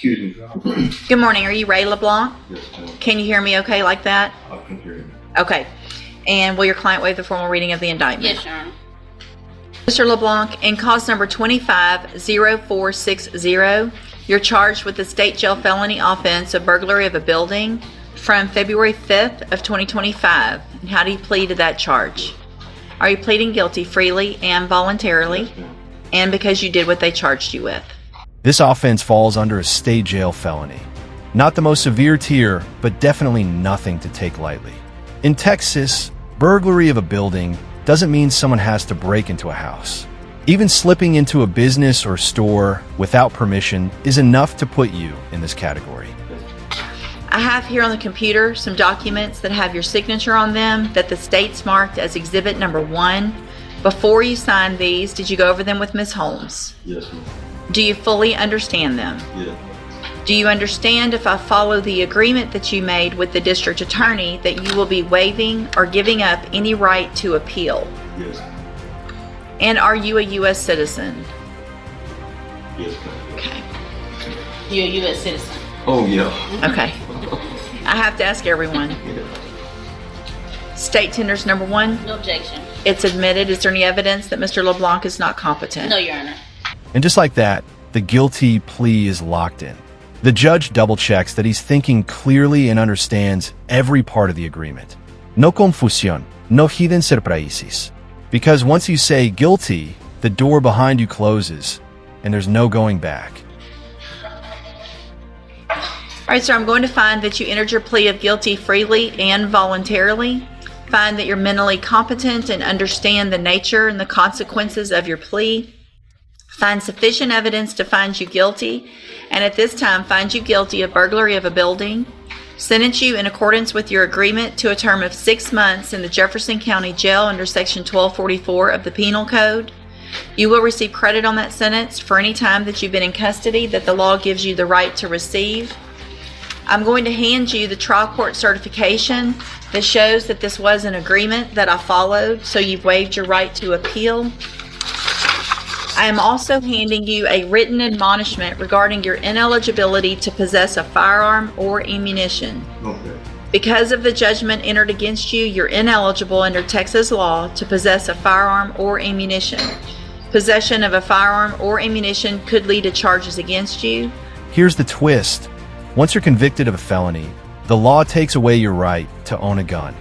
Excuse me. Good morning. Are you Ray LeBlanc? Yes, ma'am. Can you hear me okay like that? I can hear you. Okay. And will your client waive the formal reading of the indictment? Yes, Your Honor. Mr. LeBlanc, in cause number 250460, you're charged with the state jail felony offense of burglary of a building from February 5th of 2025. And how do you plead to that charge? Are you pleading guilty freely and voluntarily, Yes, ma'am. and because you did what they charged you with? This offense falls under a state jail felony. Not the most severe tier, but definitely nothing to take lightly. In Texas, burglary of a building doesn't mean someone has to break into a house. Even slipping into a business or store without permission is enough to put you in this category. I have here on the computer some documents that have your signature on them that the state's marked as exhibit number 1. Before you signed these, did you go over them with Ms. Holmes? Yes, ma'am. Do you fully understand them? Yes. Do you understand, if I follow the agreement that you made with the district attorney, that you will be waiving or giving up any right to appeal? Yes. And are you a U.S. citizen? Yes, ma'am. Okay. You're a U.S. citizen. Oh, yeah. Okay. I have to ask everyone. Yeah. State tenders number 1. No objection. It's admitted. Is there any evidence that Mr. LeBlanc is not competent? No, Your Honor. And just like that, the guilty plea is locked in. The judge double checks that he's thinking clearly and understands every part of the agreement. No confusión, no hidden surprises. Because once you say guilty, the door behind you closes, and there's no going back. All right, sir, I'm going to find that you entered your plea of guilty freely and voluntarily. Find that you're mentally competent and understand the nature and the consequences of your plea. Find sufficient evidence to find you guilty, and at this time find you guilty of burglary of a building. Sentence you in accordance with your agreement to a term of 6 months in the Jefferson County Jail under Section 1244 of the Penal Code. You will receive credit on that sentence for any time that you've been in custody that the law gives you the right to receive. I'm going to hand you the trial court certification that shows that this was an agreement that I followed, so you've waived your right to appeal. I am also handing you a written admonishment regarding your ineligibility to possess a firearm or ammunition. Okay. Because of the judgment entered against you, you're ineligible under Texas law to possess a firearm or ammunition. Possession of a firearm or ammunition could lead to charges against you. Here's the twist. Once you're convicted of a felony, the law takes away your right to own a gun,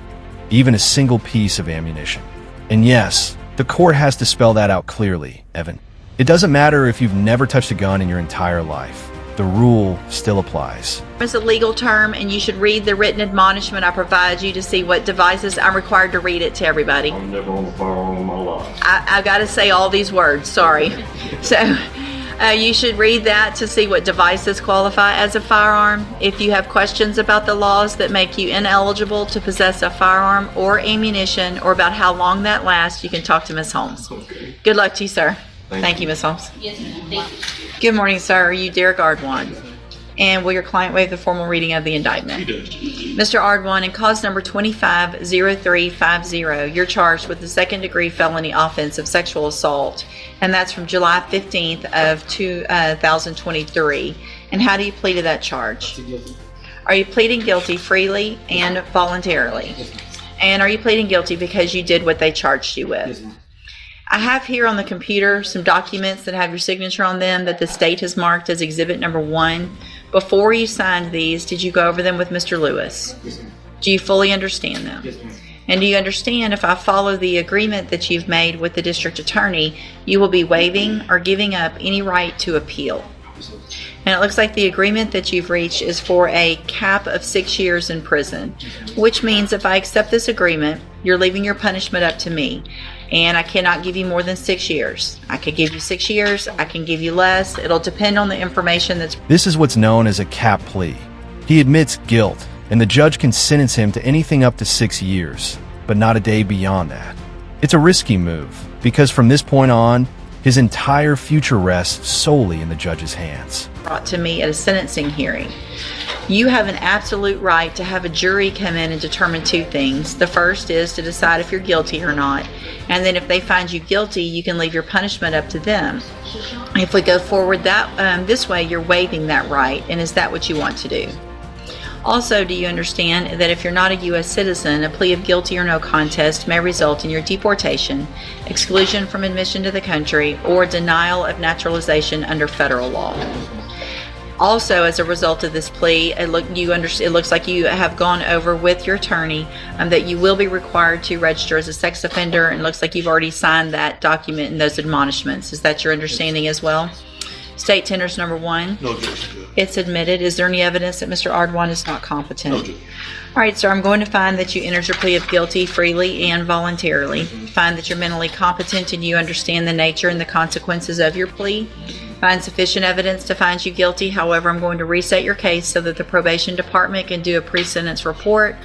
even a single piece of ammunition. And yes, the court has to spell that out clearly, Evan. It doesn't matter if you've never touched a gun in your entire life. The rule still applies. It's a legal term, and you should read the written admonishment I provide you to see what devices. I'm required to read it to everybody. I'm never on the firearm in my life. I've got to say all these words, sorry. So you should read that to see what devices qualify as a firearm. If you have questions about the laws that make you ineligible to possess a firearm or ammunition, or about how long that lasts, you can talk to Ms. Holmes. Okay. Good luck to you, sir. Thank you, Ms. Holmes. Yes, ma'am. Thank you. Good morning, sir. Are you Derek Ardwan? And will your client waive the formal reading of the indictment? He does. Mr. Ardwan, in cause number 250350, you're charged with the second-degree felony offense of sexual assault, and that's from July 15th of 2023. And how do you plead to that charge? Are you pleading guilty freely and voluntarily? And are you pleading guilty because you did what they charged you with? I have here on the computer some documents that have your signature on them that the state has marked as exhibit number 1. Before you signed these, did you go over them with Mr. Lewis? Yes, ma'am. Do you fully understand them? Yes, ma'am. And do you understand, if I follow the agreement that you've made with the district attorney, you will be waiving or giving up any right to appeal? And it looks like the agreement that you've reached is for a cap of 6 years in prison, which means if I accept this agreement, you're leaving your punishment up to me. And I cannot give you more than 6 years. I could give you 6 years, I can give you less. It'll depend on the information that's... This is what's known as a cap plea. He admits guilt, and the judge can sentence him to anything up to 6 years, but not a day beyond that. It's a risky move, because from this point on, his entire future rests solely in the judge's hands. Brought to me at a sentencing hearing. You have an absolute right to have a jury come in and determine 2 things. The first is to decide if you're guilty or not. And then if they find you guilty, you can leave your punishment up to them. If we go forward this way, you're waiving that right, and is that what you want to do? Also, do you understand that if you're not a U.S. citizen, a plea of guilty or no contest may result in your deportation, exclusion from admission to the country, or denial of naturalization under federal law? Also, as a result of this plea, it looks like you have gone over with your attorney that you will be required to register as a sex offender, and it looks like you've already signed that document and those admonishments. Is that your understanding as well? State tenders number 1. No objection, Judge. It's admitted. Is there any evidence that Mr. Ardwan is not competent? No, Judge. All right, sir, I'm going to find that you entered your plea of guilty freely and voluntarily. Find that you're mentally competent and you understand the nature and the consequences of your plea. Find sufficient evidence to find you guilty. However, I'm going to reset your case so that the probation department can do a pre-sentence report.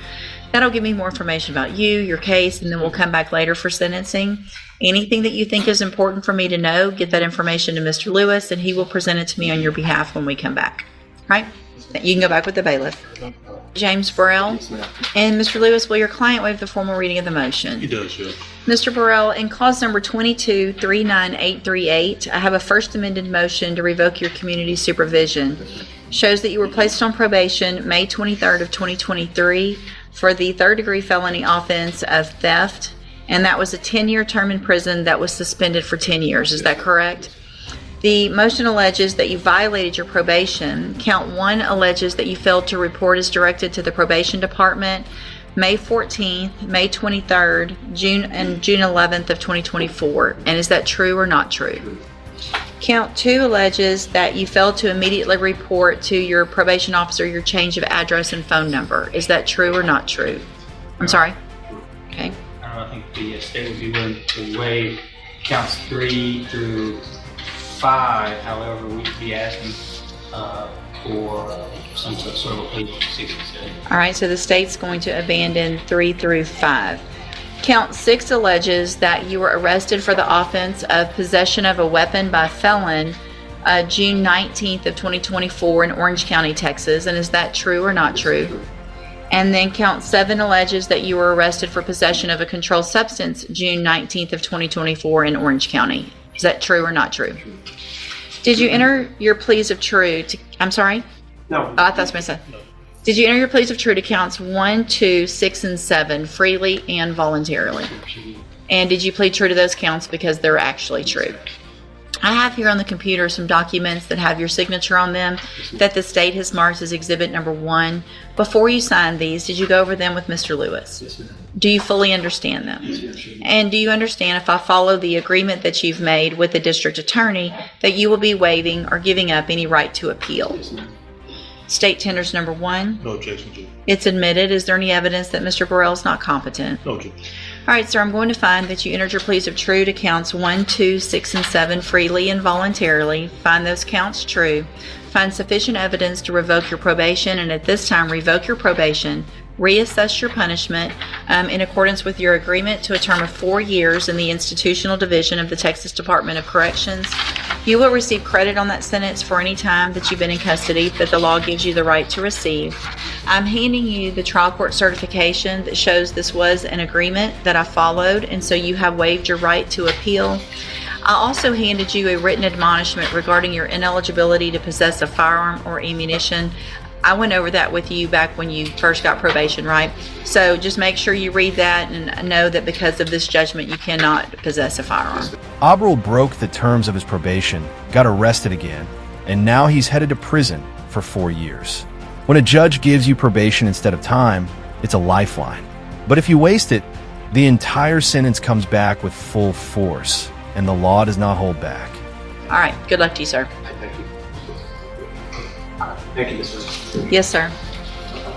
That'll give me more information about you, your case, and then we'll come back later for sentencing. Anything that you think is important for me to know, get that information to Mr. Lewis, and he will present it to me on your behalf when we come back. Right? You can go back with the bailiff. James Burrell. And Mr. Lewis, will your client waive the formal reading of the motion? He does, Judge. Mr. Burrell, in clause number 2239838, I have a first amended motion to revoke your community supervision. Shows that you were placed on probation May 23rd of 2023 for the third-degree felony offense of theft, and that was a 10-year term in prison that was suspended for 10 years. Is that correct? The motion alleges that you violated your probation. Count 1 alleges that you failed to report as directed to the probation department May 14th, May 23rd, June 11th of 2024. And is that true or not true? Count 2 alleges that you failed to immediately report to your probation officer your change of address and phone number. Is that true or not true? I'm sorry? Okay. I think the state would be willing to waive counts 3 through 5. However, we'd be asking for some sort of a plea for 6 and 7. All right, so the state's going to abandon 3 through 5. Count 6 alleges that you were arrested for the offense of possession of a weapon by a felon June 19th of 2024 in Orange County, Texas. And is that true or not true? And then count 7 alleges that you were arrested for possession of a controlled substance June 19th of 2024 in Orange County. Is that true or not true? Did you enter your pleas of true to, I'm sorry? No. Oh, I thought I was going to say. Did you enter your pleas of true to counts 1, 2, 6, and 7 freely and voluntarily? And did you plead true to those counts because they're actually true? I have here on the computer some documents that have your signature on them that the state has marked as exhibit number 1. Before you signed these, did you go over them with Mr. Lewis? Yes, ma'am. Do you fully understand them? Yes, ma'am. And do you understand, if I follow the agreement that you've made with the district attorney, that you will be waiving or giving up any right to appeal? Yes, ma'am. State tenders number 1. No objection, Judge. It's admitted. Is there any evidence that Mr. Burrell is not competent? No, Judge. All right, sir, I'm going to find that you entered your pleas of true to counts 1, 2, 6, and 7 freely and voluntarily. Find those counts true. Find sufficient evidence to revoke your probation, and at this time revoke your probation. Reassess your punishment in accordance with your agreement to a term of 4 years in the institutional division of the Texas Department of Corrections. You will receive credit on that sentence for any time that you've been in custody that the law gives you the right to receive. I'm handing you the trial court certification that shows this was an agreement that I followed, and so you have waived your right to appeal. I also handed you a written admonishment regarding your ineligibility to possess a firearm or ammunition. I went over that with you back when you first got probation, right? So just make sure you read that and know that because of this judgment, you cannot possess a firearm. Oberel broke the terms of his probation, got arrested again, and now he's headed to prison for 4 years. When a judge gives you probation instead of time, it's a lifeline. But if you waste it, the entire sentence comes back with full force, and the law does not hold back. All right, good luck to you, sir. Thank you. Thank you, Mr. Yes, sir.